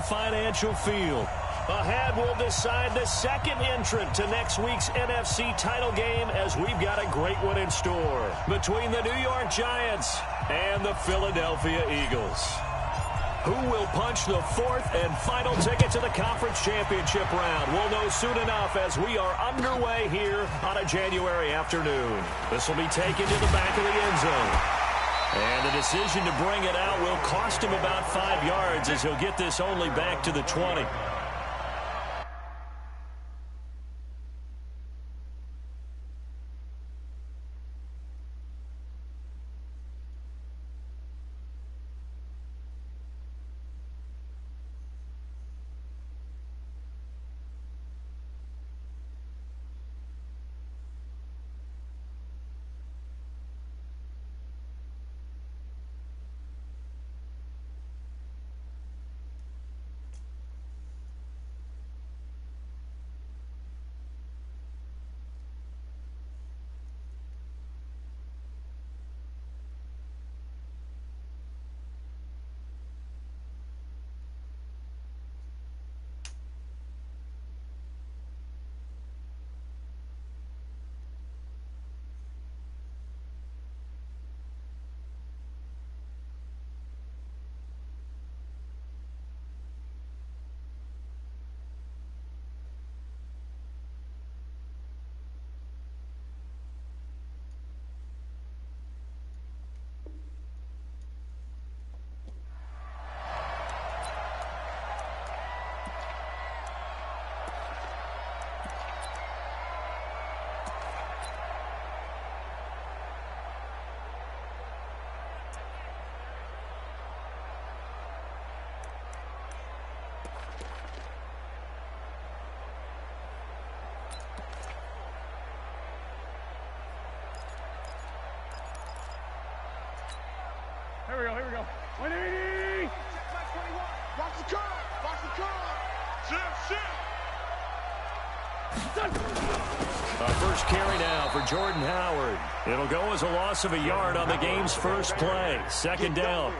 Financial Field. Ahead, we'll decide the second entrant to next week's NFC title game as we've got a great one in store between the New York Giants and the Philadelphia Eagles. Who will punch the fourth and final ticket to the conference championship round? We'll know soon enough as we are underway here on a January afternoon. This will be taken to the back of the end zone. And the decision to bring it out will cost him about 5 yards as he'll get this only back to the 20. Here we go. 180! Watch the curve! Our first carry now for Jordan Howard. It'll go as a loss of a yard on the game's first play. Second down.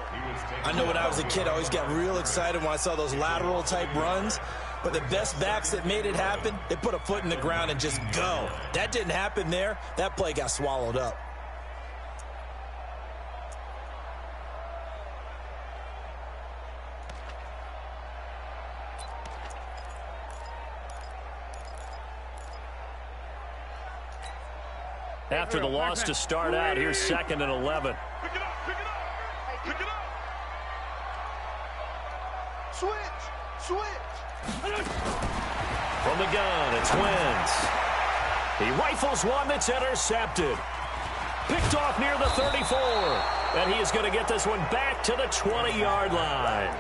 I know when I was a kid, I always got real excited when I saw those lateral-type runs. But the best backs that made it happen, they put a foot in the ground and just go. That didn't happen there. That play got swallowed up. After the loss to start out, here's 2nd and 11. Pick it up! Switch! From the gun, it's Wentz. He rifles one that's intercepted. Picked off near the 34. And he is going to get this one back to the 20-yard line.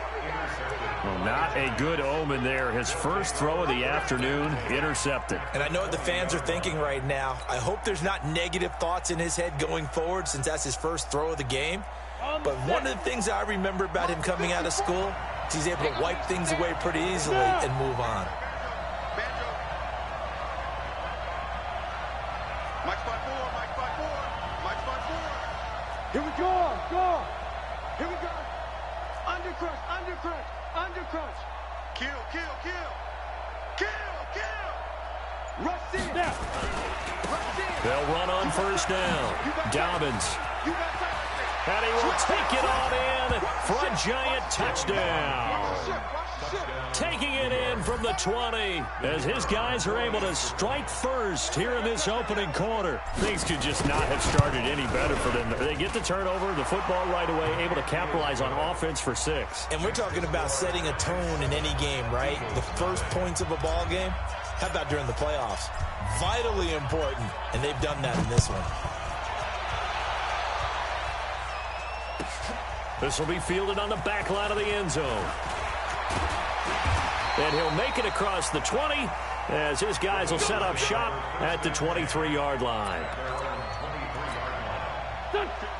Well, not a good omen there. His first throw of the afternoon, intercepted. And I know what the fans are thinking right now. I hope there's not negative thoughts in his head going forward since that's his first throw of the game. But one of the things I remember about him coming out of school is he's able to wipe things away pretty easily and move on. Mike spot four. Here we go. Here we go. Undercrush. Kill. Rush in. They'll run on first down. Dobbins. And he will take it on in for a giant touchdown. Taking it in from the 20 as his guys are able to strike first here in this opening quarter. Things could just not have started any better for them. They get the turnover, the football right away, able to capitalize on offense for 6. And we're talking about setting a tone in any game, right? The first points of a ball game. How about during the playoffs? Vitally important, and they've done that in this one. This will be fielded on the back line of the end zone. And he'll make it across the 20 as his guys will set up shop at the 23-yard line.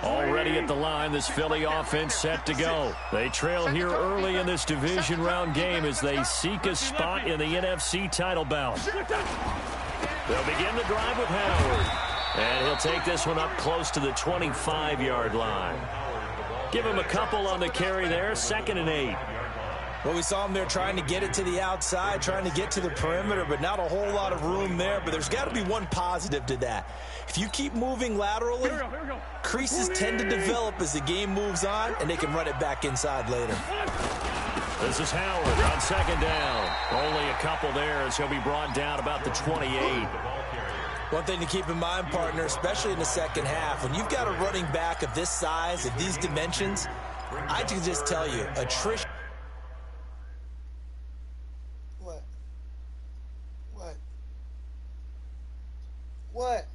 Already at the line, this Philly offense set to go. They trail here early in this division round game as they seek a spot in the NFC title bout. They'll begin the drive with Howard. And he'll take this one up close to the 25-yard line. Give him a couple on the carry there, 2nd and 8. Well, we saw him there trying to get it to the outside, trying to get to the perimeter, but not a whole lot of room there. But there's got to be one positive to that. If you keep moving laterally, creases tend to develop as the game moves on, and they can run it back inside later. This is Howard on second down. Only a couple there as he'll be brought down about the 28. One thing to keep in mind, partner, especially in the second half, when you've got a running back of this size, of these dimensions, I can just tell you, attrition. What?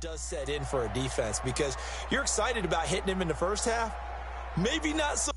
Does set in for a defense because you're excited about hitting him in the first half. Maybe not so.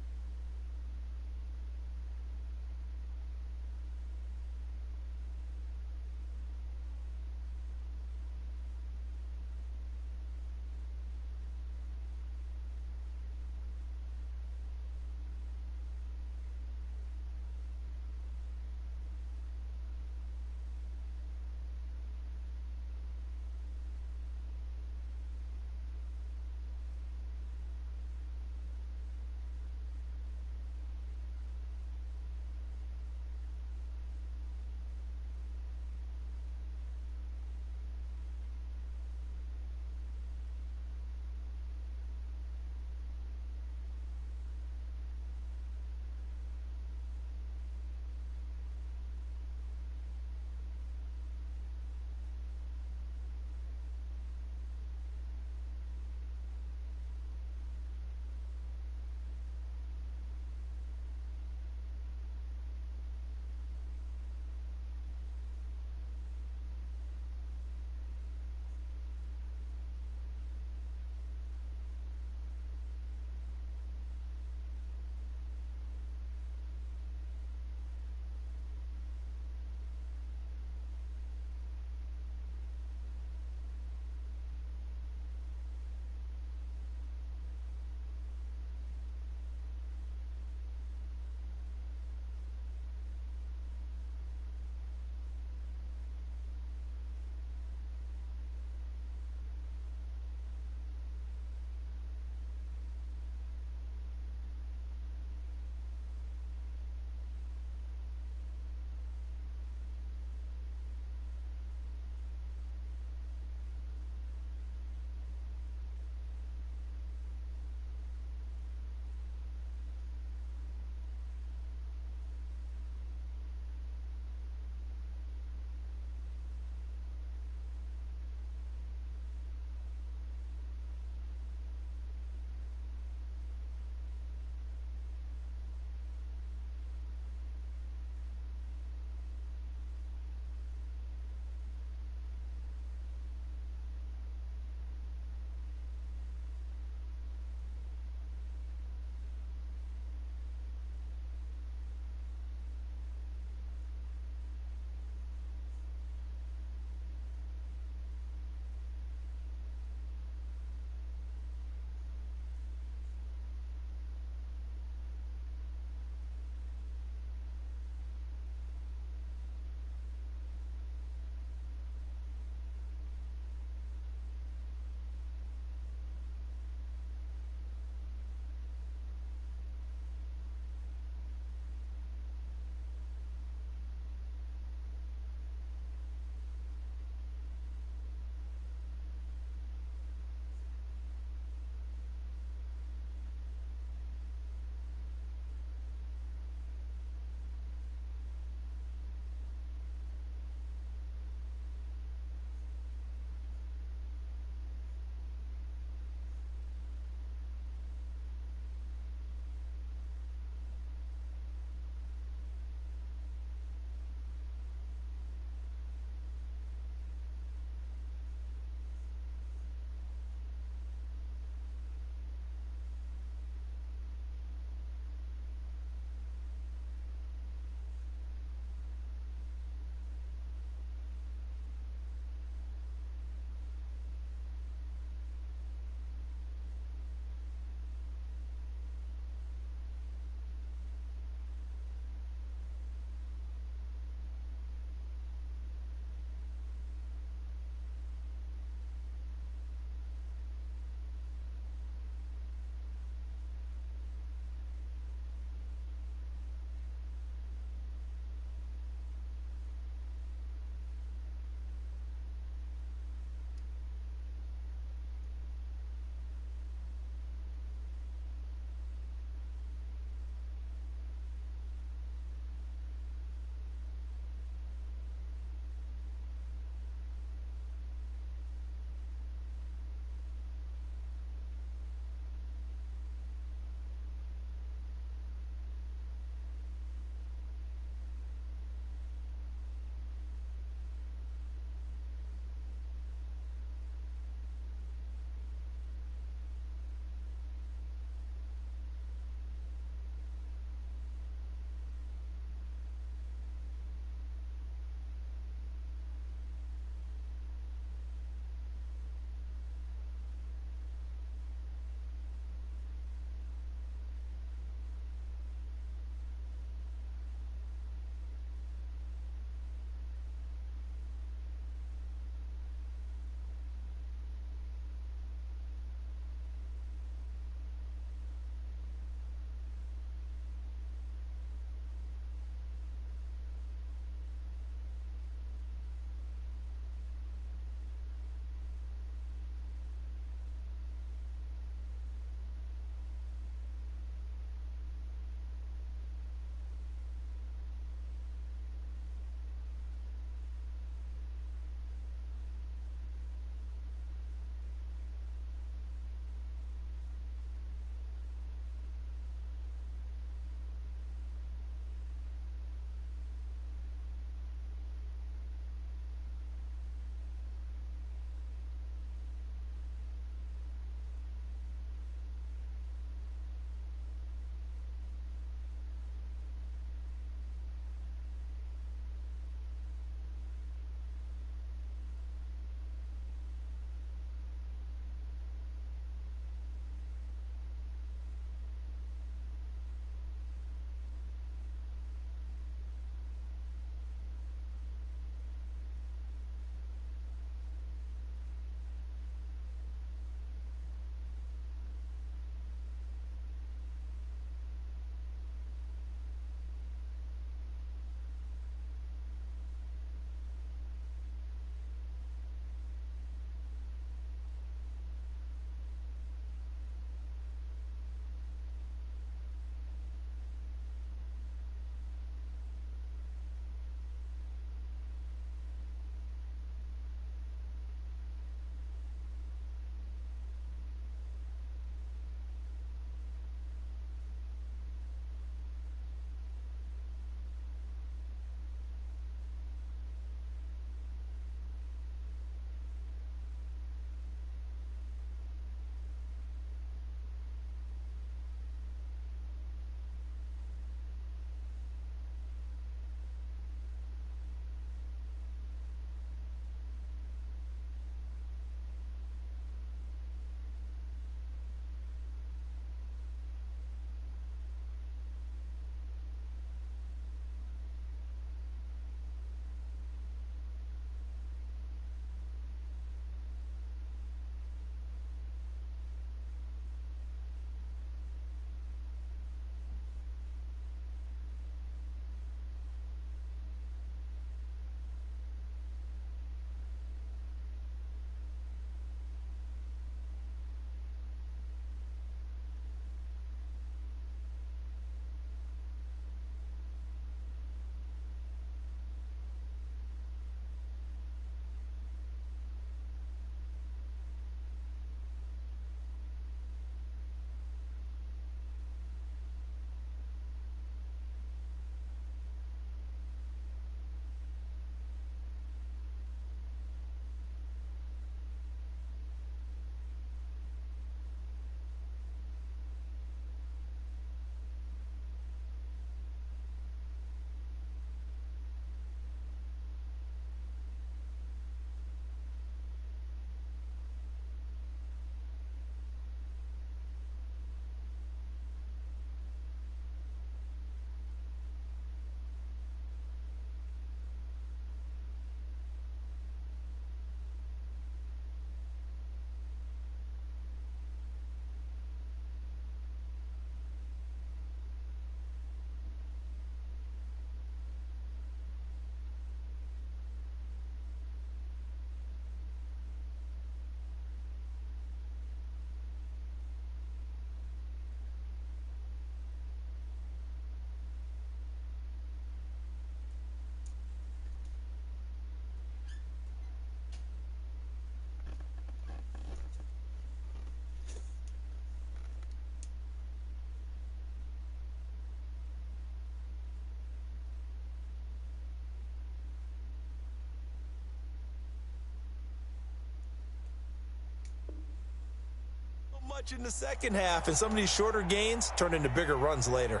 much in the second half, and some of these shorter gains turn into bigger runs later.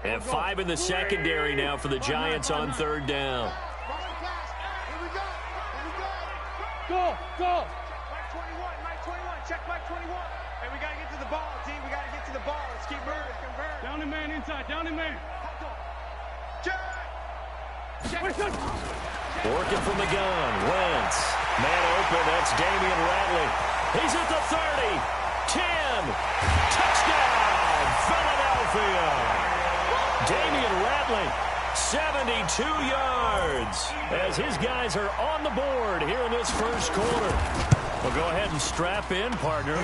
And 5 in the secondary now for the Giants on third down. Go, go. Mike 21, check Mike 21. And we got to get to the ball, D. We got to get to the ball. Let's keep moving. Convert. Down the man inside, down the man. Check. Working from the gun. Wentz. Man open. That's Damian Ratley. He's at the 30. 10. Touchdown, Philadelphia. Damian Ratley, 72 yards, as his guys are on the board here in this first quarter. Well, go ahead and strap in, partner.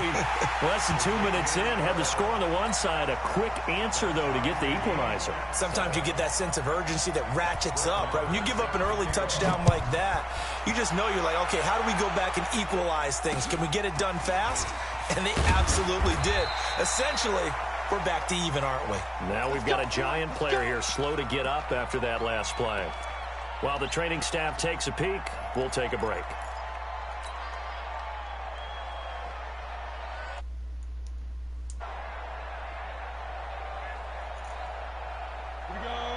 Less than 2 minutes in, had the score on the one side. A quick answer, though, to get the equalizer. Sometimes you get that sense of urgency that ratchets up, right? When you give up an early touchdown like that, you just know you're like, okay, how do we go back and equalize things? Can we get it done fast? And they absolutely did. Essentially, we're back to even, aren't we? Now we've got a Giant player here slow to get up after that last play. While the training staff takes a peek, we'll take a break.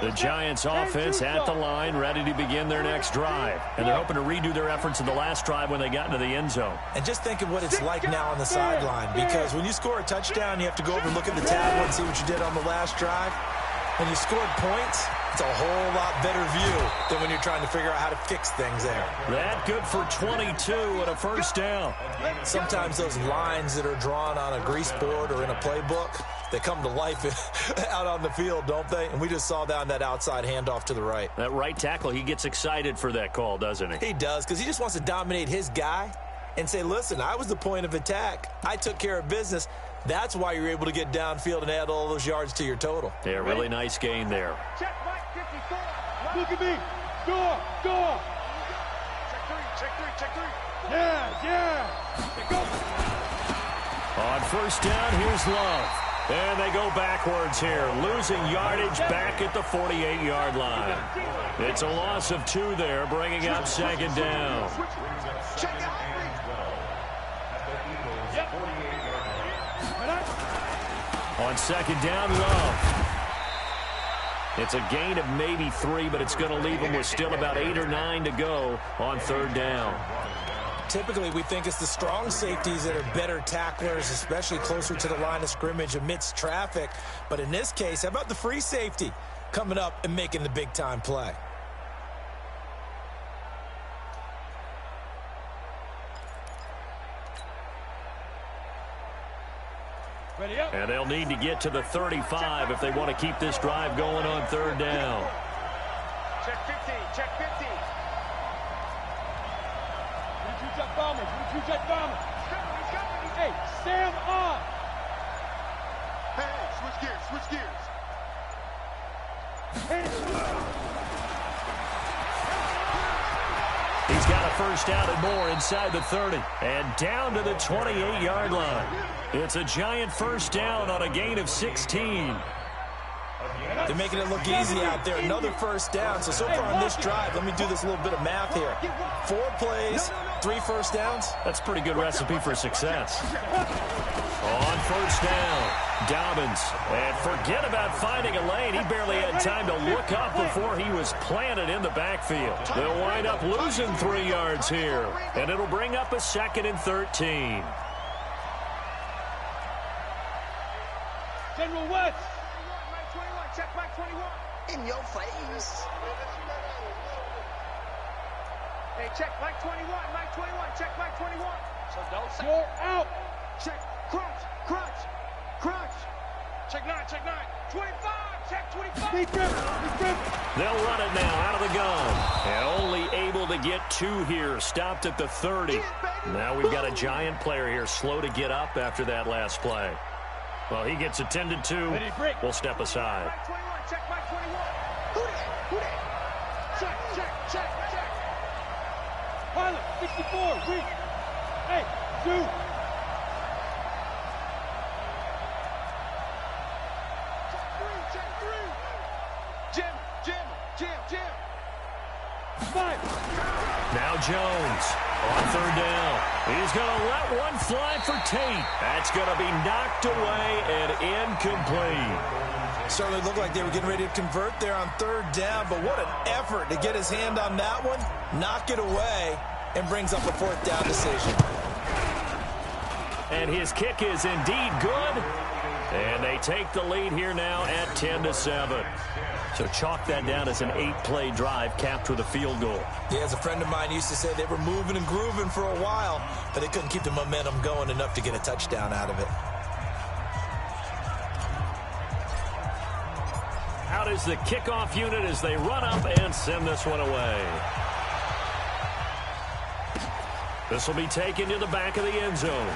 The Giants offense at the line, ready to begin their next drive. And they're hoping to redo their efforts in the last drive when they got into the end zone. And just think of what it's like now on the sideline, because when you score a touchdown, you have to go over and look at the tablet and see what you did on the last drive. When you scored points, it's a whole lot better view than when you're trying to figure out how to fix things there. That good for 22 and a first down. Sometimes those lines that are drawn on a grease board or in a playbook, they come to life out on the field, don't they? And we just saw down that outside handoff to the right. That right tackle, he gets excited for that call, doesn't he? He does, because he just wants to dominate his guy and say, listen, I was the point of attack. I took care of business. That's why you're able to get downfield and add all those yards to your total. Yeah, really nice gain there. Check Mike 54. Look at me. Go, go. Check three. Yeah. Go. On first down, here's Love. And they go backwards here, losing yardage back at the 48-yard line. It's a loss of 2 there, bringing up second down. On second down, Love. It's a gain of maybe 3, but it's going to leave them with still about 8 or 9 to go on third down. Typically, we think it's the strong safeties that are better tacklers, especially closer to the line of scrimmage amidst traffic. But in this case, how about the free safety coming up and making the big-time play? And they'll need to get to the 35 if they want to keep this drive going on third down. Check 50. Check bombers. Hey, stand up. Hey, switch gears. He's got a first down and more inside the 30. And down to the 28-yard line. It's a Giant first down on a gain of 16. They're making it look easy out there. Another first down. So far on this drive, let me do this little bit of math here. 4 plays, 3 first downs. That's a pretty good recipe for success. On first down, Dobbins. And forget about finding a lane. He barely had time to look up before he was planted in the backfield. They'll wind up losing 3 yards here. And it'll bring up a 2nd and 13. General West. Check Mike 21. In your face. Hey, check Mike 21. Check Mike 21. So don't say. You're out. Check. Crunch. Check 9. 25. Check 25. They'll run it now out of the gun. And only able to get 2 here. Stopped at the 30. Now we've got a Giant player here slow to get up after that last play. Well, he gets attended to. We'll step aside. Mike 21. Check Mike 21. Who that? Check. Pilot, 64. Weak. Hey, dude. Now Jones on third down. He's going to let one fly for Tate. That's going to be knocked away and incomplete. Certainly looked like they were getting ready to convert there on third down, but what an effort to get his hand on that one, knock it away, and brings up a fourth down decision. And his kick is indeed good. And they take the lead here now at 10-7. So chalk that down as an 8-play drive capped with a field goal. Yeah, as a friend of mine used to say, they were moving and grooving for a while, but they couldn't keep the momentum going enough to get a touchdown out of it. Out is the kickoff unit as they run up and send this one away. This will be taken to the back of the end zone.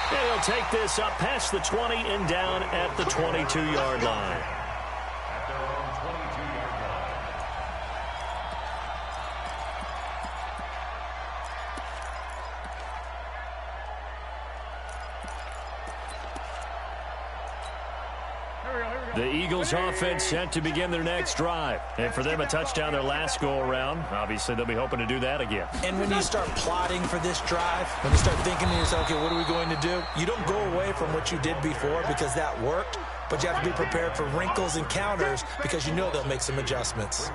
And he'll take this up past the 20 and down at the 22-yard line. The Eagles offense set to begin their next drive. And for them, a touchdown their last go-around. Obviously, they'll be hoping to do that again. And when you start plotting for this drive, when you start thinking to yourself, okay, what are we going to do? You don't go away from what you did before because that worked, but you have to be prepared for wrinkles and counters because you know they'll make some adjustments.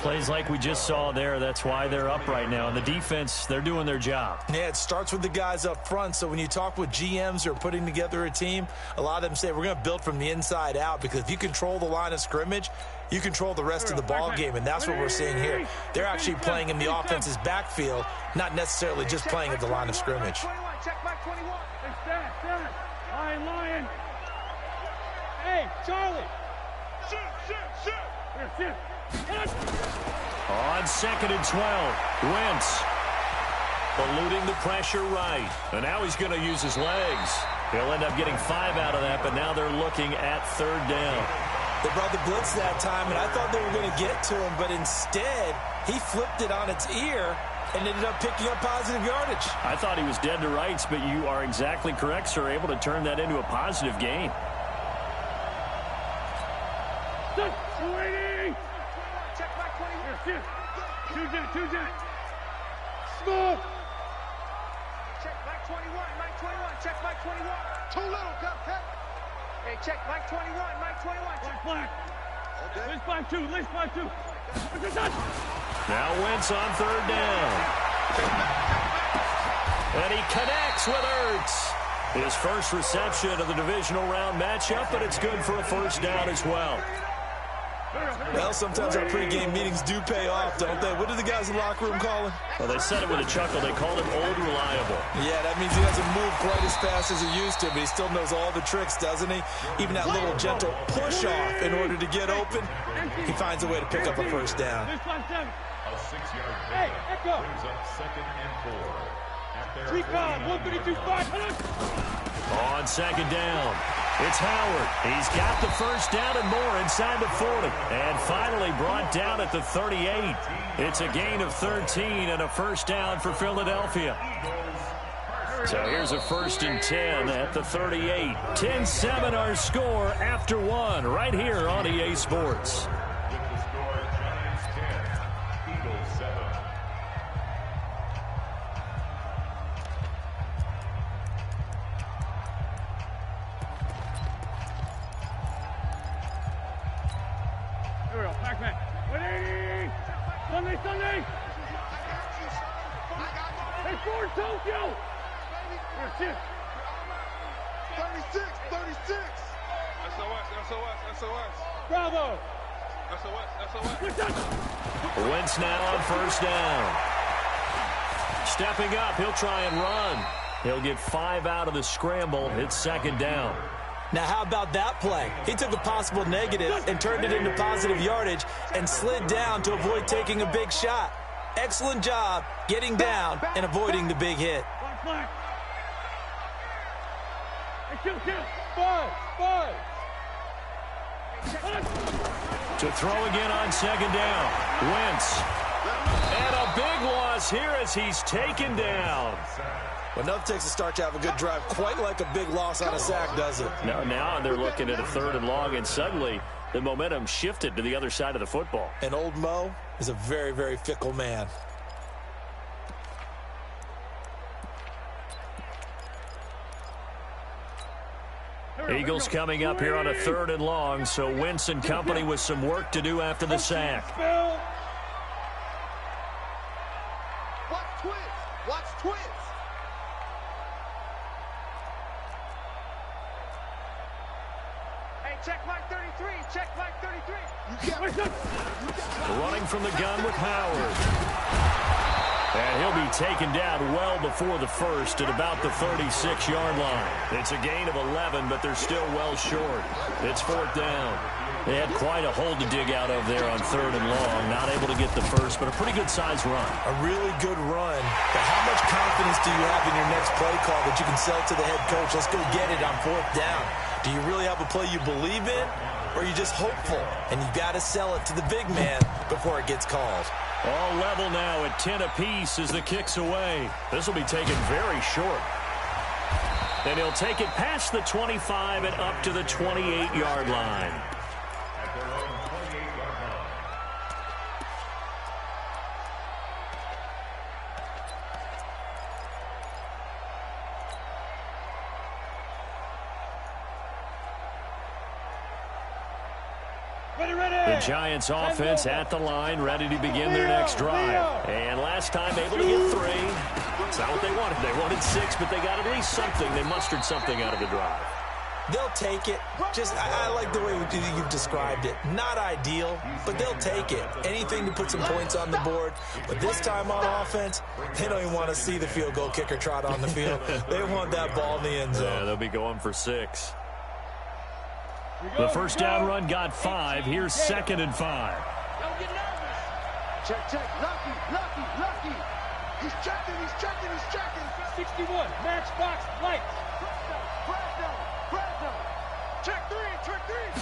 Plays like we just saw there, that's why they're up right now. And the defense, they're doing their job. Yeah, it starts with the guys up front. So when you talk with GMs who are putting together a team, a lot of them say we're going to build from the inside out because if you control the line of scrimmage, you control the rest of the ball game, and that's what we're seeing here. They're actually playing in the offense's backfield, not necessarily just playing at the line of scrimmage. Check back 21. Hey, Lion. Hey, Charlie. Shoot. On 2nd and 12, Wentz eluding the pressure right. And now he's going to use his legs. He'll end up getting 5 out of that, but now they're looking at third down. They brought the blitz that time, and I thought they were going to get to him, but instead he flipped it on its ear and ended up picking up positive yardage. I thought he was dead to rights, but you are exactly correct, sir, able to turn that into a positive gain. Check back 20. Two jet. Small. Check back 21. Mike 21. Check back 21. Too little, cut. Hey, check back 21. Mike 21. Black. Okay. Let's black two. Now Wentz on third down. And he connects with Ertz. His first reception of the divisional round matchup, but it's good for a first down as well. Well, sometimes our pregame meetings do pay off, don't they? What do the guys in the locker room call him? Well, they said it with a chuckle. They called him Old Reliable. Yeah, that means he doesn't move quite as fast as he used to, but he still knows all the tricks, doesn't he? Even that little gentle push-off in order to get open, he finds a way to pick up a first down. A 6-yard Hey, Echo. brings up 2nd and 4. Recon, 132-5. On 2nd down, it's Howard. He's got the first down and more inside the 40. And finally brought down at the 38. It's a gain of 13 and a first down for Philadelphia. So here's a 1st and 10 at the 38. 10-7 our score after one right here on EA Sports. With the score, Giants 10, Eagles 7. Here we go, back. 180. Sunday. Hey, Ford Tokyo. 36. SOS. Bravo. SOS. Wentz now on first down. Stepping up, he'll try and run. He'll get 5 out of the scramble. It's 2nd down. Now, how about that play? He took a possible negative and turned it into positive yardage and slid down to avoid taking a big shot. Excellent job getting down and avoiding the big hit. Black. Hey, kill. 5. To throw again on 2nd down. Wentz. And a big loss here as he's taken down. Well, enough takes a start to have a good drive. Quite like a big loss on a sack, does it? Now they're looking at a 3rd and long, and suddenly The momentum shifted to the other side of the football. And old Mo is a very, very fickle man. Eagles coming up here on a 3rd and long, so Wentz and company with some work to do after the sack. Watch twist. Watch twist. Hey, check Mike 33. Check Mike 33. Running from the gun with Howard. And he'll be taken down well before the first at about the 36-yard line. It's a gain of 11, but they're still well short. It's 4th down. They had quite a hole to dig out of there on 3rd and long. Not able to get the first, but a pretty good-sized run. A really good run. But how much confidence do you have in your next play call that you can sell to the head coach? Let's go get it on 4th down. Do you really have a play you believe in, or are you just hopeful? And you've got to sell it to the big man before it gets called. All level now at 10 apiece as the kick's away. This will be taken very short. And he'll take it past the 25 and up to the 28-yard line. At their own 28-yard line. The Giants offense at the line, ready to begin their next drive. And last time able to get 3. It's not what they wanted. They wanted 6, but they got at least something. They mustered something out of the drive. They'll take it. I like the way you've described it. Not ideal, but they'll take it. Anything to put some points on the board. But this time on offense, they don't even want to see the field goal kicker trot on the field. They want that ball in the end zone. Yeah, they'll be going for 6. The first down run got 5. Here's 2nd and 5. Don't get nervous. Check. Lucky. He's checking. 61. Matchbox lights. Fresno. Check 3.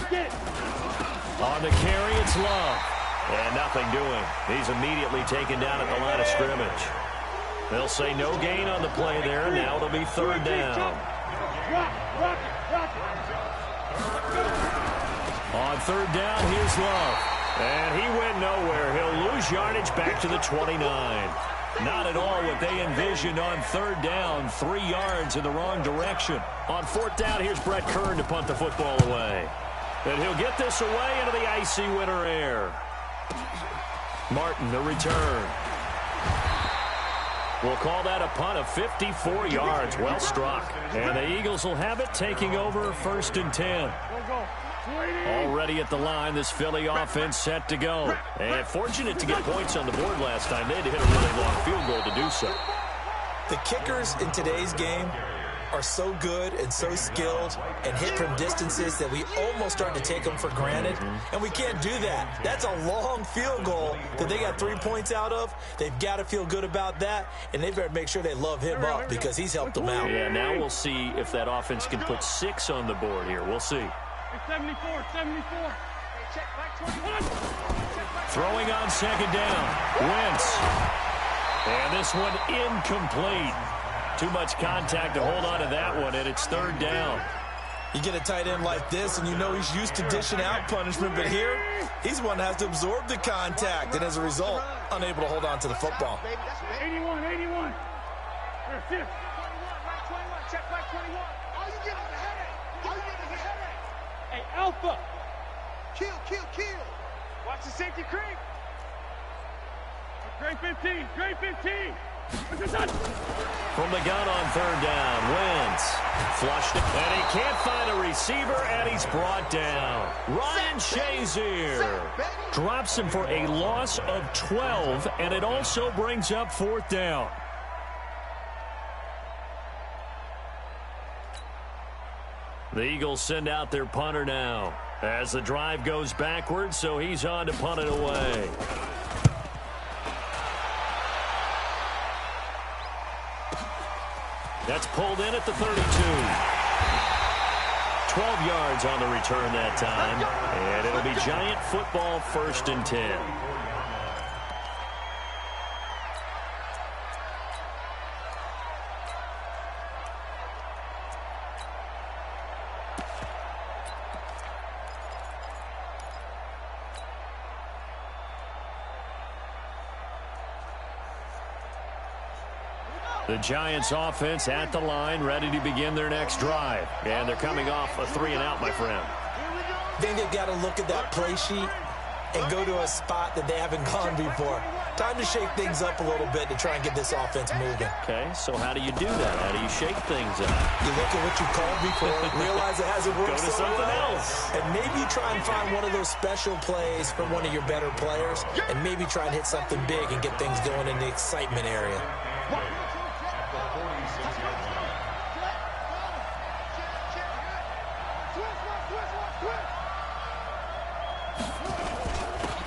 Get it. On the carry, it's Love. And nothing doing. He's immediately taken down at the line of scrimmage. They'll say no gain on the play there. Now it'll be 3rd down. Rock it. On 3rd down, here's Love. And he went nowhere. He'll lose yardage back to the 29. Not at all what they envisioned on 3rd down. 3 yards in the wrong direction. On 4th down, here's Brett Kern to punt the football away. And he'll get this away into the icy winter air. Martin, the return. We'll call that a punt of 54 yards. Well struck. And the Eagles will have it, taking over 1st and 10. Already at the line, this Philly offense set to go. And fortunate to get points on the board last time. They had to hit a really long field goal to do so. The kickers in today's game are so good and so skilled and hit from distances that we almost start to take them for granted. And we can't do that. That's a long field goal that they got 3 points out of. They've got to feel good about that, and they better make sure they love him up because he's helped them out. Yeah, now we'll see if that offense can put 6 on the board here. We'll see. 74. Check Mike 21. Throwing on 2nd down. Wentz. And this one incomplete. Too much contact to hold on to that one, and it's 3rd down. You get a tight end like this, and you know he's used to dishing out punishment, but here, he's one that has to absorb the contact, and as a result, unable to hold on to the football. 81. They're 5th. 21. Check Mike 21. All you get is a headache. Hey, Alpha. Kill. Watch the safety creep. Great 15. From the gun on 3rd down, Wentz flushed it, and he can't find a receiver, and he's brought down. Ryan Shazier drops him for a loss of 12, and it also brings up 4th down. The Eagles send out their punter now as the drive goes backwards, so he's on to punt it away. That's pulled in at the 32. 12 yards on the return that time. And it'll be Giant football 1st and 10. The Giants offense at the line, ready to begin their next drive. And they're coming off a 3-and-out, my friend. I think they've got to look at that play sheet and go to a spot that they haven't gone before. Time to shake things up a little bit to try and get this offense moving. Okay, so how do you do that? How do you shake things up? You look at what you called before, realize it hasn't worked Go to so something well, else. and maybe you try and find one of those special plays from one of your better players, and maybe try and hit something big and get things going in the excitement area.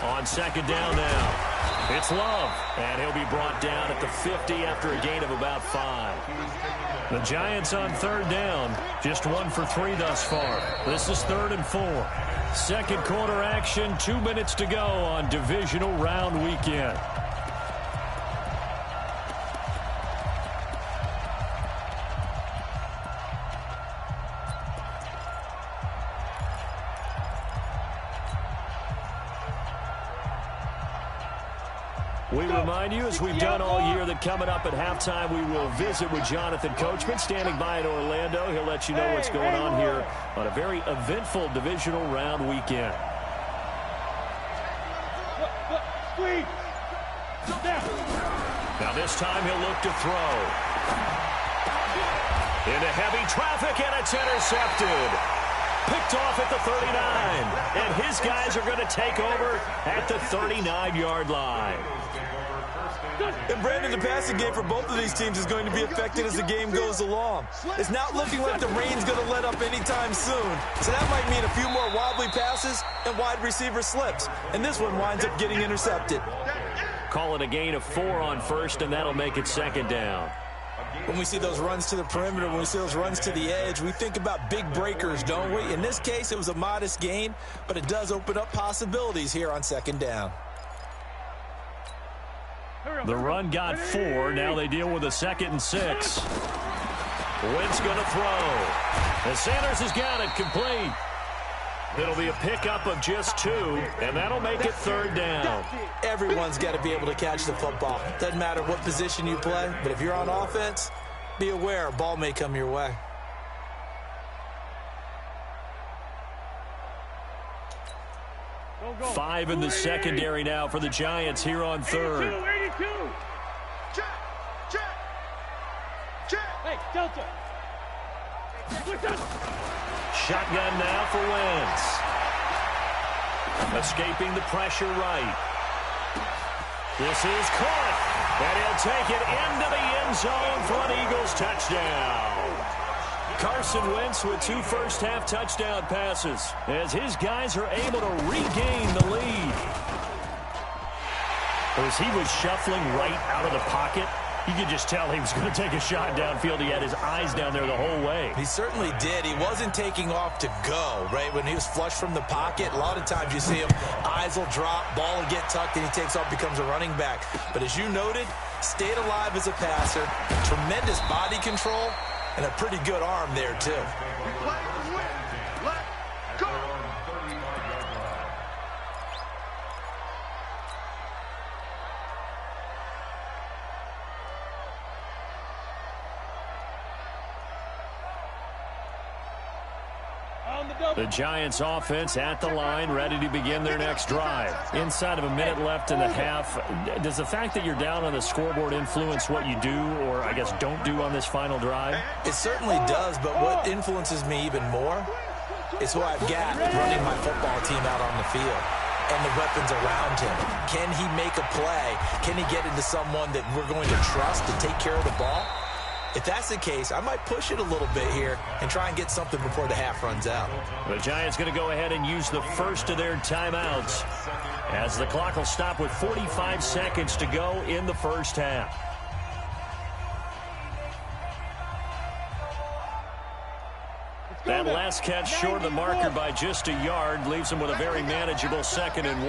On second down now. It's Love, and he'll be brought down at the 50 after a gain of about 5. The Giants on third down, just 1 for 3 thus far. This is 3rd and 4. Second quarter action, 2 minutes to go on divisional round weekend. We remind you, as we've done all year, that coming up at halftime, we will visit with Jonathan Coachman, standing by in Orlando. He'll let you know what's going on here on a very eventful divisional round weekend. Now this time he'll look to throw. Into heavy traffic, and it's intercepted. Picked off at the 39, and his guys are going to take over at the 39-yard line. And Brandon, the passing game for both of these teams is going to be affected as the game goes along. It's not looking like the rain's going to let up anytime soon, so that might mean a few more wobbly passes and wide receiver slips, and this one winds up getting intercepted. Call it a gain of 4 on first, and that'll make it second down. When we see those runs to the perimeter, when we see those runs to the edge, we think about big breakers, don't we? In this case, it was a modest gain, but it does open up possibilities here on second down. The run got 4. Now they deal with a 2nd and 6. Wentz going to throw. And Sanders has got it complete. It'll be a pickup of just 2, and that'll make it 3rd down. Everyone's got to be able to catch the football. Doesn't matter what position you play, but if you're on offense, be aware a ball may come your way. Go. 5 in the secondary now for the Giants here on 3rd. 82. Check. Hey, Delta. Shotgun now for Wentz. Escaping the pressure right. This is caught, and he'll take it into the end zone for an Eagles touchdown. Carson Wentz with 2 first-half touchdown passes as his guys are able to regain the lead. As he was shuffling right out of the pocket, you could just tell he was going to take a shot downfield. He had his eyes down there the whole way. He certainly did. He wasn't taking off to go, right? When he was flush from the pocket, a lot of times you see him, eyes will drop, ball will get tucked, and he takes off, becomes a running back. But as you noted, stayed alive as a passer, tremendous body control, and a pretty good arm there, too. Let's go. The Giants offense at the line, ready to begin their next drive. Inside of a minute left in the half, does the fact that you're down on the scoreboard influence what you do, or I guess don't do on this final drive? It certainly does, but what influences me even more is who I've got running my football team out on the field and the weapons around him. Can he make a play? Can he get into someone that we're going to trust to take care of the ball? If that's the case, I might push it a little bit here and try and get something before the half runs out. The Giants going to go ahead and use the first of their timeouts as the clock will stop with 45 seconds to go in the first half. That last catch short of the marker by just a yard leaves him with a very manageable 2nd and 1.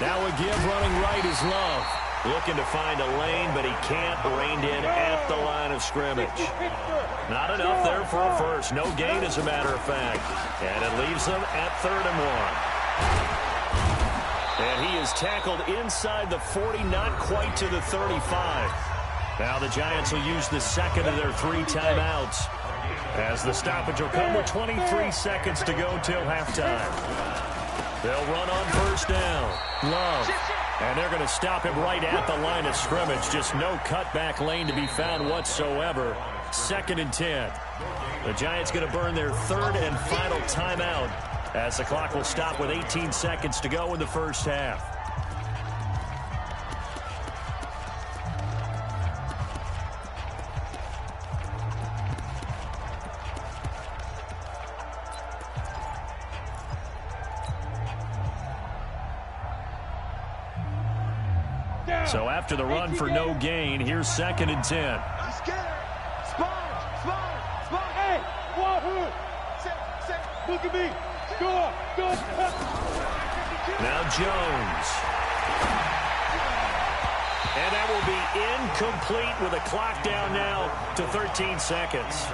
Now a give running right is Love. Looking to find a lane, but he can't. Reined in at the line of scrimmage. Not enough there for a first. No gain, as a matter of fact. And it leaves them at 3rd and 1. And he is tackled inside the 40, not quite to the 35. Now the Giants will use the second of their 3 timeouts, as the stoppage will come with 23 seconds to go till halftime. They'll run on first down. Love. And they're going to stop him right at the line of scrimmage. Just no cutback lane to be found whatsoever. 2nd and 10. The Giants going to burn their 3rd and final timeout, as the clock will stop with 18 seconds to go in the first half. So after the run for no gain, here's 2nd and 10. He's scared. Sponge. Hey, Wahoo. Look at me. Go. Now Jones. And that will be incomplete with a clock down now to 13 seconds.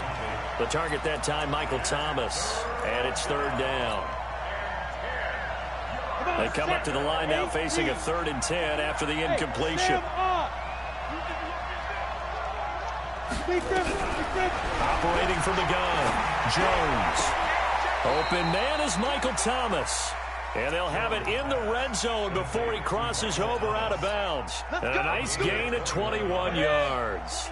The target that time, Michael Thomas. And it's 3rd down. They come up to the line now facing a 3rd and 10 after the incompletion. Operating from the gun, Jones. Open man is Michael Thomas. And they'll have it in the red zone before he crosses over out of bounds. And a nice gain of 21 yards.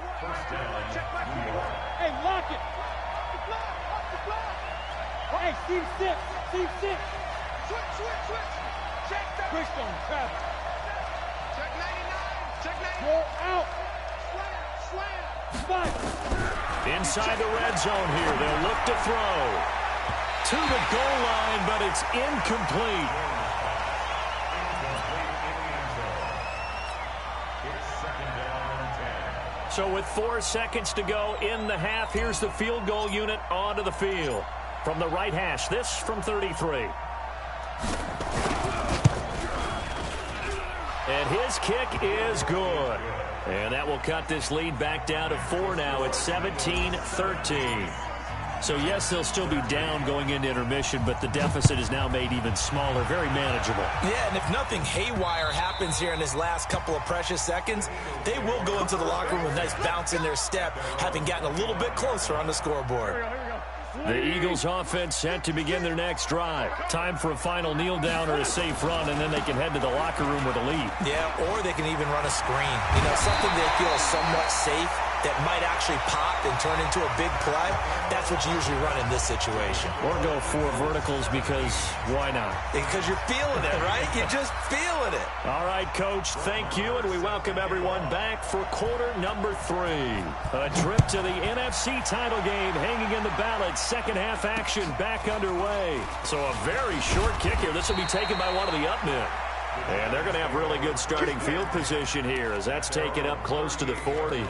Hey, lock it. Hey, team 6. Switch. Quick on Travis. Check 99. Check 99. Go out. Slam. Fight. Inside the red zone here. They'll look to throw. To the goal line, but it's incomplete. So with 4 seconds to go in the half, here's the field goal unit onto the field. From the right hash, this from 33. And his kick is good. And that will cut this lead back down to 4 now. It's 17-13. So, yes, they'll still be down going into intermission, but the deficit is now made even smaller, very manageable. Yeah, and if nothing haywire happens here in his last couple of precious seconds, they will go into the locker room with a nice bounce in their step, having gotten a little bit closer on the scoreboard. The Eagles offense set to begin their next drive. Time for a final kneel down or a safe run, and then they can head to the locker room with a lead. Yeah, or they can even run a screen. You know, something they feel is somewhat safe that might actually pop and turn into a big play. That's what you usually run in this situation. Or go 4 verticals because why not? Because you're feeling it, right? You're just feeling it. All right, Coach, thank you, and we welcome everyone back for quarter number 3. A trip to the NFC title game hanging in the balance. Second half action back underway. So a very short kick here. This will be taken by one of the up men. And they're going to have really good starting field position here as that's taken up close to the 40.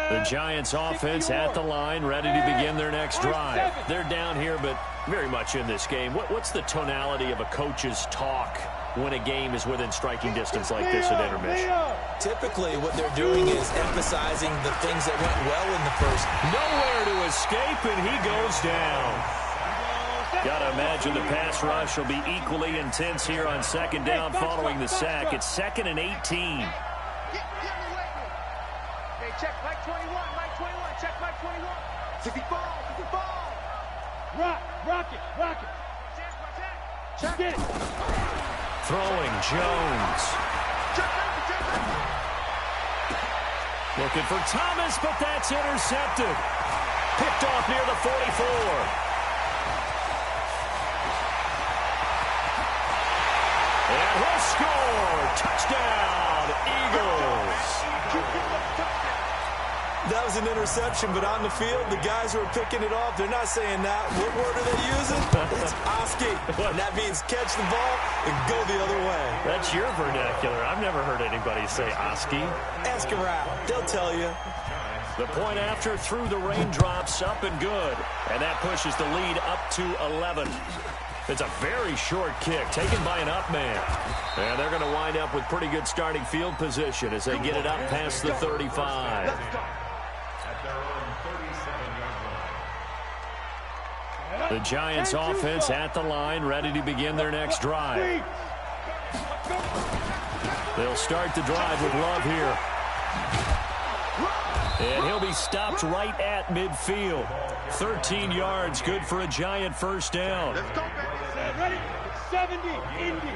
The Giants offense at the line, ready to begin their next drive. They're down here, but very much in this game. What's the tonality of a coach's talk when a game is within striking distance like this at intermission? Typically, what they're doing is emphasizing the things that went well in the first. Nowhere to escape, and he goes down. Got to imagine the pass rush will be equally intense here on second down following the sack. It's 2nd and 18. Check Mike 21, check Mike 21. 64. Rock it. Check it. Throwing Jones. Looking for Thomas, but that's intercepted. Picked off near the 44. And he'll score. Touchdown, Eagles. That was an interception, but on the field, the guys who are picking it off, they're not saying that. What word are they using? It's Oski. And that means catch the ball and go the other way. That's your vernacular. I've never heard anybody say Oski. Ask around. They'll tell you. The point after through the raindrops, up and good. And that pushes the lead up to 11. It's a very short kick taken by an up man. And they're going to wind up with pretty good starting field position as they get it up past the 35. At their own 37-yard line. The Giants offense at the line, ready to begin their next drive. They'll start the drive with Love here. And he'll be stopped right at midfield. 13 yards, good for a Giant first down. Ready? 70, Indy.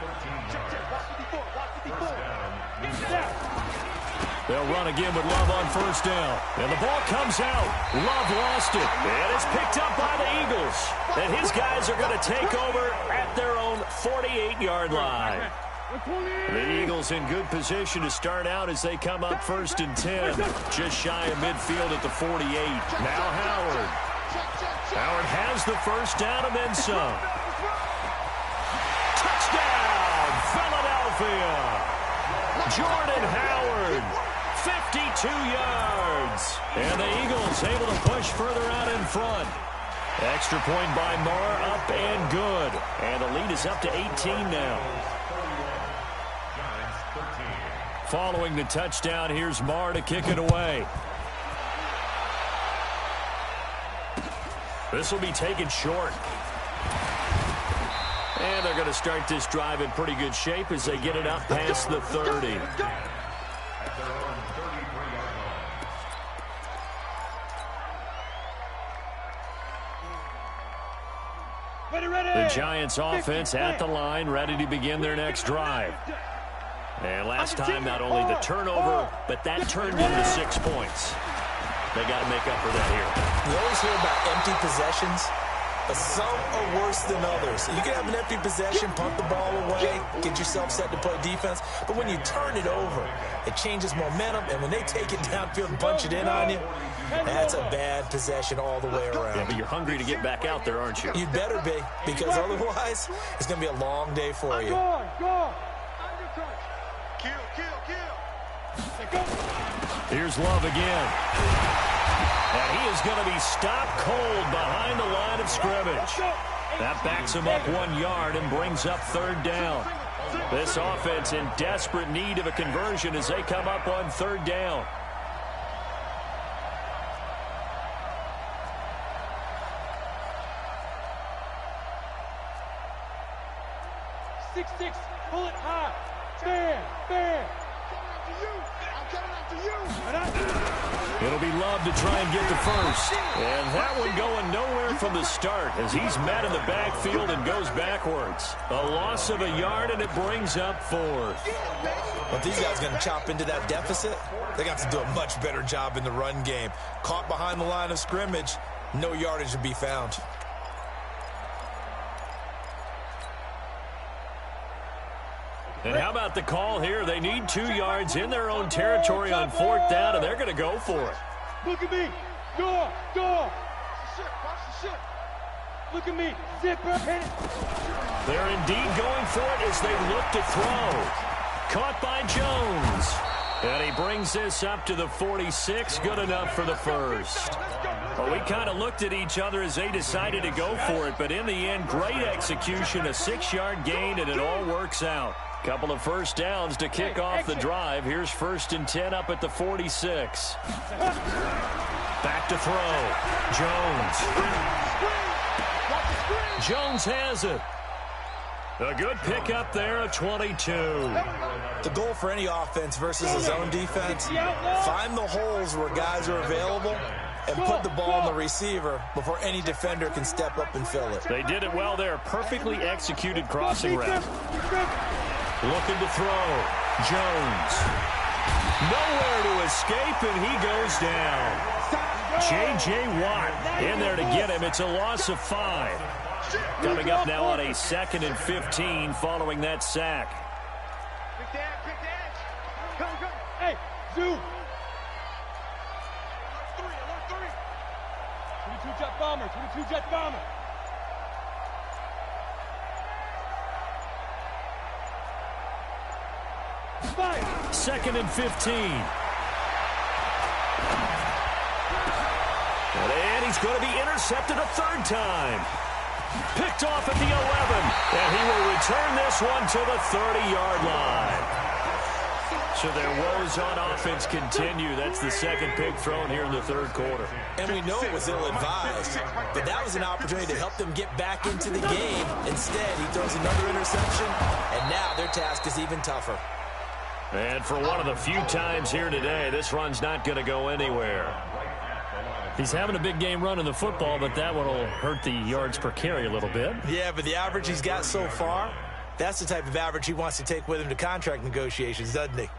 They'll run again with Love on first down. And the ball comes out. Love lost it. And it's picked up by the Eagles. And his guys are going to take over at their own 48-yard line. The Eagles in good position to start out as they come up first and 10. Just shy of midfield at the 48. Now Howard. Howard has the first down and then some. Touchdown, Philadelphia. Jordan Howard, 52 yards. And the Eagles able to push further out in front. Extra point by Marr, up and good. And the lead is up to 18 now. Following the touchdown, here's Marr to kick it away. This will be taken short. And they're going to start this drive in pretty good shape as they get it up past the 30. The Giants offense at the line, ready to begin their next drive. And last time, not only the turnover, but that turned into 6 points. They got to make up for that here. You always hear about empty possessions, but some are worse than others. You can have an empty possession, punt the ball away, get yourself set to play defense, but when you turn it over, it changes momentum, and when they take it downfield and punch it in on you, that's a bad possession all the way around. Yeah, but you're hungry to get back out there, aren't you? You'd better be, because otherwise, it's going to be a long day for you. Here's Love again. And he is going to be stopped cold behind the line of scrimmage. That backs him up 1 yard and brings up third down. This offense in desperate need of a conversion as they come up on third down. Six, pull it high. Fair. It'll be Love to try and get the first. And that one going nowhere from the start as he's met in the backfield and goes backwards. A loss of a yard, and it brings up fourth. But these guys going to chop into that deficit. They got to do a much better job in the run game. Caught behind the line of scrimmage, no yardage to be found. And how about the call here? They need 2 yards in their own territory on fourth down, and they're going to go for it. Look at me. Go. Look at me. Zipper. Hit it. They're indeed going for it as they look to throw. Caught by Jones. And he brings this up to the 46. Good enough for the first. Well, we kind of looked at each other as they decided to go for it, but in the end, great execution, a 6-yard gain, and it all works out. Couple of first downs to kick off the drive. Here's first and 10 up at the 46. Back to throw. Jones. Jones has it. A good pickup there, a 22. The goal for any offense versus his own defense, find the holes where guys are available and put the ball on the receiver before any defender can step up and fill it. They did it well there. Perfectly executed crossing route. Looking to throw. Jones. Nowhere to escape, and he goes down. J.J. Watt in there to get him. It's a loss of 5. Coming up now on a 2nd and 15 following that sack. Pick the edge. Come. Hey, Zoo. Alert 3. 22 jet bomber. Fire. 2nd and 15. And he's going to be intercepted a third time. Picked off at the 11. And he will return this one to the 30-yard line. So their woes on offense continue. That's the second pick thrown here in the third quarter. And we know it was ill-advised, but that was an opportunity to help them get back into the game. Instead, he throws another interception, and now their task is even tougher. And for one of the few times here today, this run's not going to go anywhere. He's having a big game running the football, but that one will hurt the yards per carry a little bit. Yeah, but the average he's got so far, that's the type of average he wants to take with him to contract negotiations, doesn't he?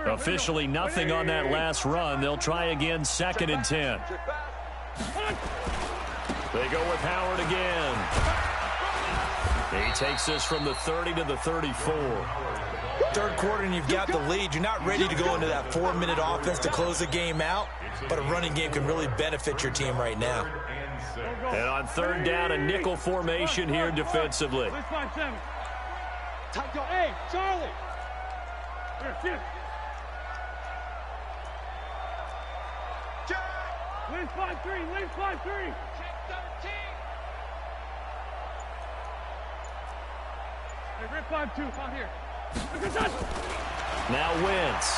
Officially nothing on that last run. They'll try again, 2nd and 10. They go with Howard again. He takes this from the 30 to the 34. Third quarter and you've got the lead. You're not ready to go into that 4-minute offense to close the game out, but a running game can really benefit your team right now. And on 3rd down, a nickel formation here defensively. Hey, Charlie. Lynch 5-3, Lynch 5-3. Check 13. Hey, Rip 5-2, out here. Now Wentz.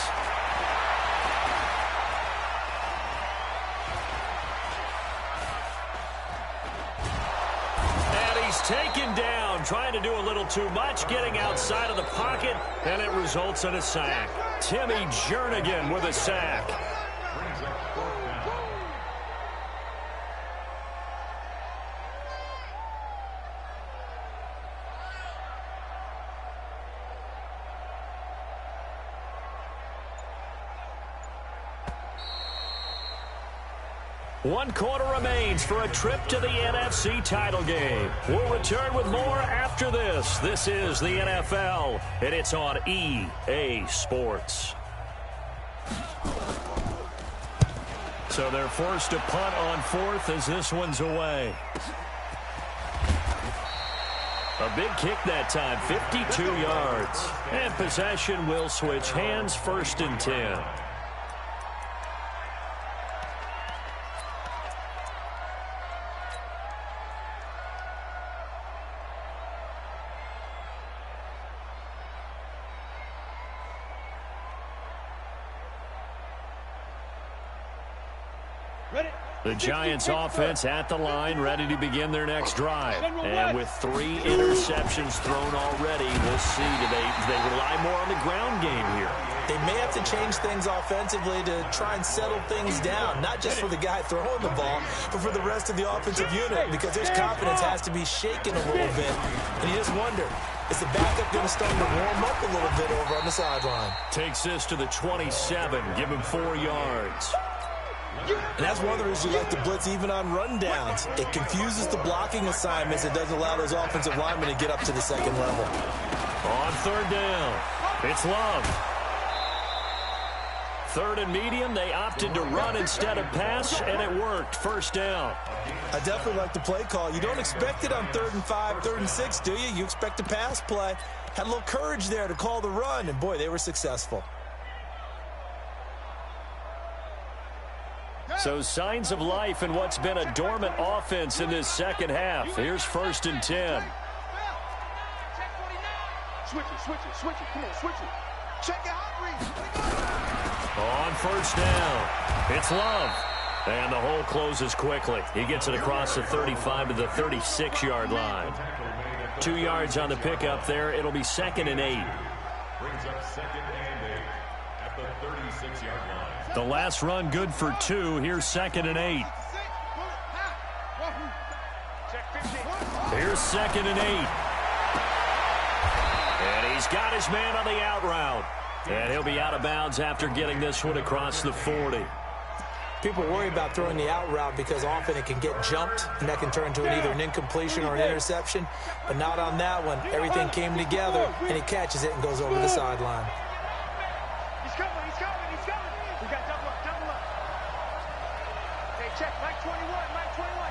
And he's taken down, trying to do a little too much, getting outside of the pocket, and it results in a sack. Timmy Jernigan with a sack. One quarter remains for a trip to the NFC title game. We'll return with more after this. This is the NFL, and it's on EA Sports. So they're forced to punt on 4th as this one's away. A big kick that time, 52 yards. And possession will switch hands, 1st and 10. The Giants offense at the line, ready to begin their next drive. And with 3 interceptions thrown already, we'll see. Do they rely more on the ground game here? They may have to change things offensively to try and settle things down, not just for the guy throwing the ball, but for the rest of the offensive unit, because their confidence has to be shaken a little bit. And you just wonder, is the backup going to start to warm up a little bit over on the sideline? Takes this to the 27, give him 4 yards. And that's one of the reasons you like to blitz even on rundowns. It confuses the blocking assignments. It doesn't allow those offensive linemen to get up to the second level. On 3rd down, it's Love. 3rd and medium, they opted to run instead of pass, and it worked. 1st down. I definitely like the play call. You don't expect it on 3rd and 5, 3rd and 6, do you? You expect a pass play. Had a little courage there to call the run, and boy, they were successful. So signs of life in what's been a dormant offense in this second half. Here's 1st and 10. Switch it. Come on, switch it. Check it out, Reese. On 1st down, it's Love. And the hole closes quickly. He gets it across the 35 to the 36-yard line. 2 yards on the pickup there. It'll be 2nd and 8. Brings up 2nd and 8 at the 36-yard line. The last run good for 2. Here's 2nd and 8. Here's 2nd and 8. And he's got his man on the out route. And he'll be out of bounds after getting this one across the 40. People worry about throwing the out route because often it can get jumped, and that can turn into either an incompletion or an interception. But not on that one. Everything came together, and he catches it and goes over the sideline. He's coming. We got double up. Hey, check Mike 21.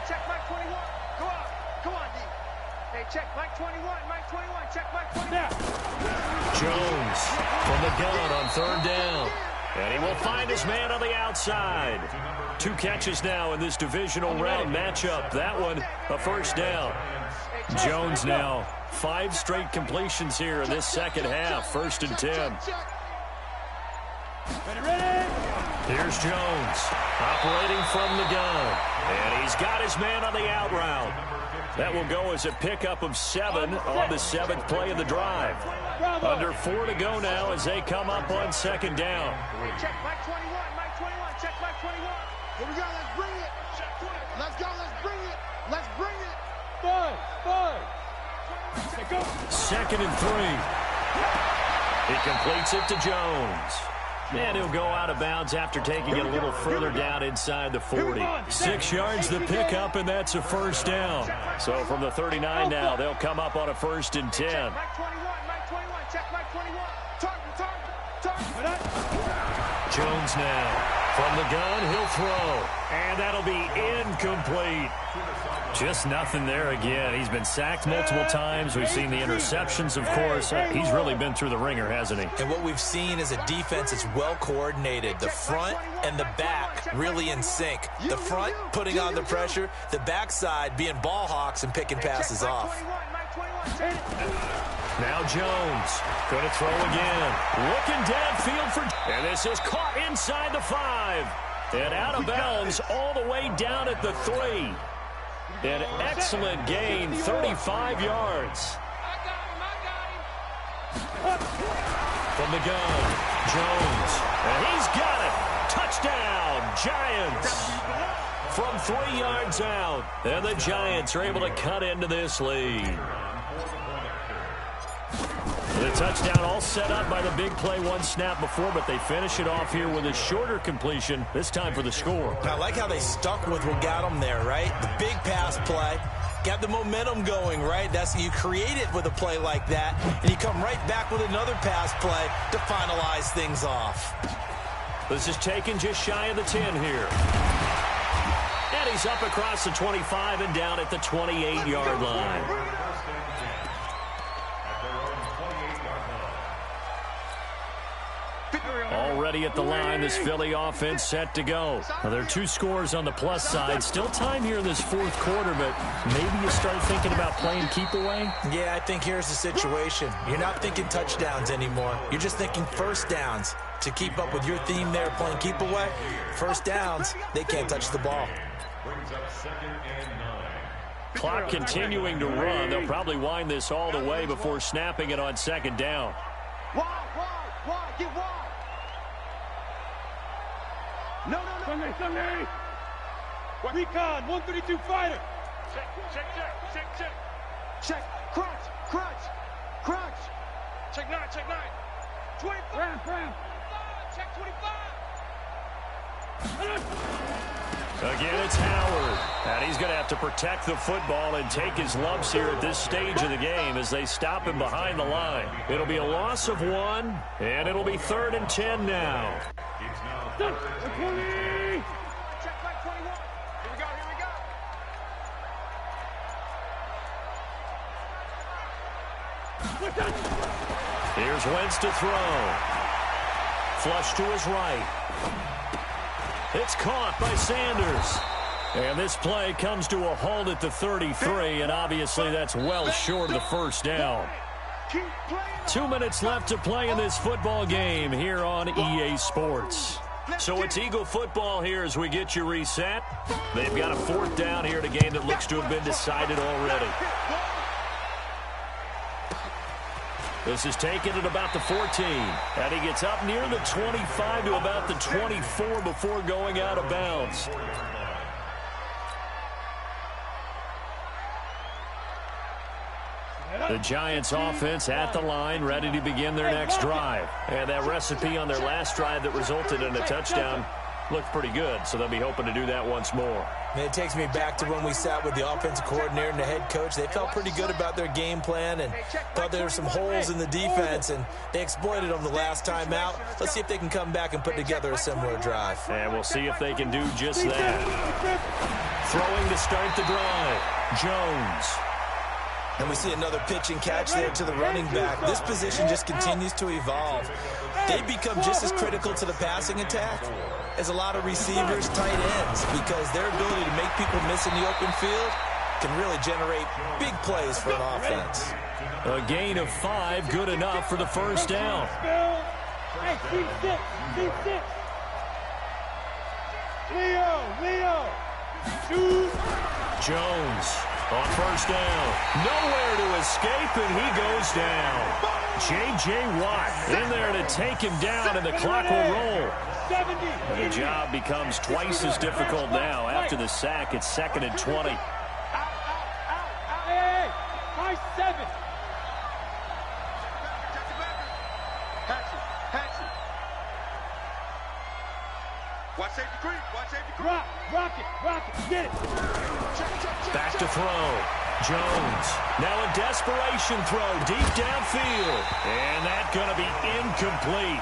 Check Mike 21. Go out. Come on, D. Hey, check Mike 21, Mike 21, check Mike 21. Jones from the gun on third down. And he will find his man on the outside. 2 catches now in this divisional round matchup. That one, a first down. Jones now 5 straight completions here in this second half. 1st and 10. Here's Jones operating from the gun. And he's got his man on the out route. That will go as a pickup of 7 on the 7th play of the drive. Under 4 to go now as they come up on second down. Check Mike 21, Mike 21, check Mike 21. Here we go, let's bring it. Let's go, let's bring it. Let's bring it. 2nd and 3. He completes it to Jones. And he'll go out of bounds after taking it a little further down inside the 40. 6 yards the pickup, and that's a first down. So from the 39 now, they'll come up on a 1st and 10. Mike 21, Mike 21, check Mike 21. Target. Jones now from the gun, he'll throw. And that'll be incomplete. Just nothing there again. He's been sacked multiple times. We've seen the interceptions, of course. He's really been through the ringer, hasn't he? And what we've seen is a defense that's well coordinated. The front and the back really in sync. The front putting on the pressure, the backside being ball hawks and picking passes off. Now Jones going to throw again. Looking downfield for... And this is caught inside the 5. And out of bounds all the way down at the 3. An excellent gain, 35 yards. From the gun, Jones. And he's got it. Touchdown, Giants. From 3 yards out. And the Giants are able to cut into this lead. The touchdown all set up by the big play 1 snap before, but they finish it off here with a shorter completion, this time for the score. I like how they stuck with what got them there, right? The big pass play, got the momentum going, right? That's you create it with a play like that, and you come right back with another pass play to finalize things off. This is taken just shy of the 10 here. And he's up across the 25 and down at the 28-yard line. Already at the line, this Philly offense set to go. Now, there are 2 scores on the plus side. Still time here in this 4th quarter, but maybe you start thinking about playing keep away? Yeah, I think here's the situation. You're not thinking touchdowns anymore. You're just thinking first downs. To keep up with your theme there, playing keep away, first downs, they can't touch the ball. Clock continuing to run. They'll probably wind this all the way before snapping it on second down. Wide, get wide. No. Sunday. Recon, 132 fighter. Check. Crunch. Check 9. 25. Ram. Check 25. Again, it's Howard. And he's going to have to protect the football and take his lumps here at this stage of the game as they stop him behind the line. It'll be a loss of 1, and it'll be 3rd and 10 now. Check Mike 21. Here we go. Here's Wentz to throw. Flush to his right. It's caught by Sanders. And this play comes to a halt at the 33, and obviously that's well short of the first down. 2 minutes left to play in this football game here on EA Sports. So it's Eagle football here as we get you reset. They've got a 4th down here in a game that looks to have been decided already. This is taken at about the 14. And he gets up near the 25 to about the 24 before going out of bounds. The Giants offense at the line, ready to begin their next drive. And that recipe on their last drive that resulted in a touchdown looked pretty good, so they'll be hoping to do that once more. And it takes me back to when we sat with the offensive coordinator and the head coach. They felt pretty good about their game plan and thought there were some holes in the defense, and they exploited them the last time out. Let's see if they can come back and put together a similar drive. And we'll see if they can do just that. Throwing to start the drive, Jones. And we see another pitch and catch there to the running back. This position just continues to evolve. They become just as critical to the passing attack as a lot of receivers, tight ends, because their ability to make people miss in the open field can really generate big plays for an offense. A gain of 5, good enough for the first down. Hey, C6. Leo. Shoot. Jones on first down. Nowhere to escape, and he goes down. J.J. Watt in there to take him down, and the clock will roll. And the job becomes twice as difficult now. After the sack, it's 2nd and 20. Hey, high 7. Watch safety creep. Rock it. Get it. Back to throw. Jones. Now a desperation throw deep downfield. And that's going to be incomplete.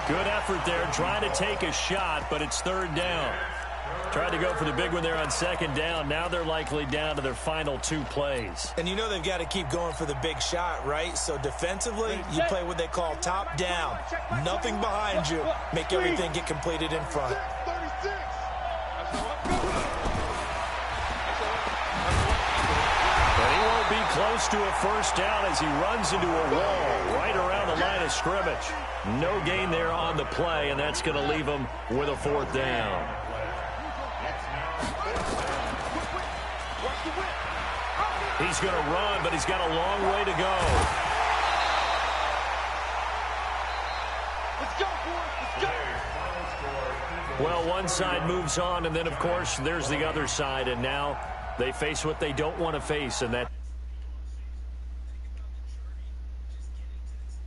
Good effort there trying to take a shot, but it's 3rd down. Tried to go for the big one there on 2nd down. Now they're likely down to their final 2 plays. And you know they've got to keep going for the big shot, right? So defensively, you play what they call top down. Nothing behind you. Make everything get completed in front. 36. But he won't be close to a first down as he runs into a wall right around the line of scrimmage. No gain there on the play, and that's going to leave him with a 4th down. He's going to run, but he's got a long way to go. Let's go, boys. Let's go. Well, one side moves on, and then, of course, there's the other side, and now they face what they don't want to face, and that